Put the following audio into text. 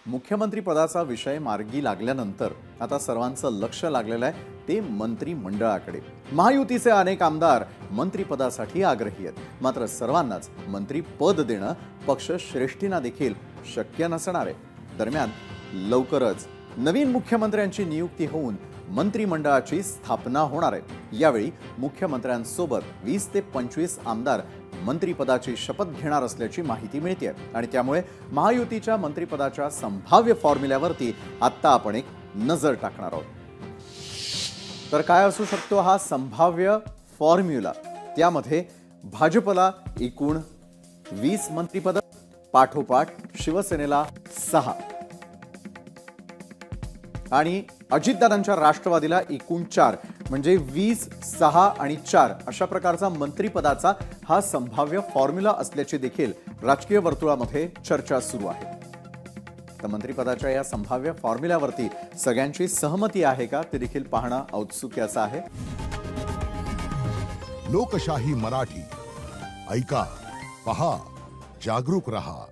मुख्यमंत्री पदाचा विषय मार्गी लागल्यानंतर आता सर्वांचं लक्ष लागलेलं आहे ते मंत्रिमंडळाकडे। महायुतीचे अनेक आमदार मंत्रिपदासाठी आग्रही आहेत, मात्र सर्वांनाच मंत्रिपद देणं पक्ष श्रेष्ठींना देखील शक्य नसणार आहे। दरम्यान लवकरच नवीन मुख्यमंत्र्यांची नियुक्ती होऊन मंत्रिमंडळाची स्थापना होणार आहे। यावेळी मुख्यमंत्र्यांसोबत 20 ते 25 आमदार मंत्रिपदाची शपथ घेणार असल्याची माहिती मिळते आणि त्यामुळे महायुतीच्या मंत्रिपदाच्या संभाव्य फॉर्म्युल्यावरती आता आपण एक नजर टाकणार आहोत। तर काय असू शकतो हा संभाव्य फॉर्म्युला? त्यामध्ये भाजपला एकूण 20 मंत्रिपद, पाठोपाठ शिवसेनेला 6 आणि अजितदादांच्या राष्ट्रवादीला एकूण 4, म्हणजे 20, 6 आणि 4 अशा प्रकारचा मंत्रिपदाचा हा संभाव्य फॉर्म्युला असल्याची देखील राजकीय वर्तुळामध्ये चर्चा सुरू आहे। तर मंत्रिपदाच्या या संभाव्य फॉर्म्युल्यावरती सगळ्यांची सहमती आहे का ते देखील पाहणं औत्सुक्याचं आहे। लोकशाही मराठी ऐका, पहा, जागरूक रहा।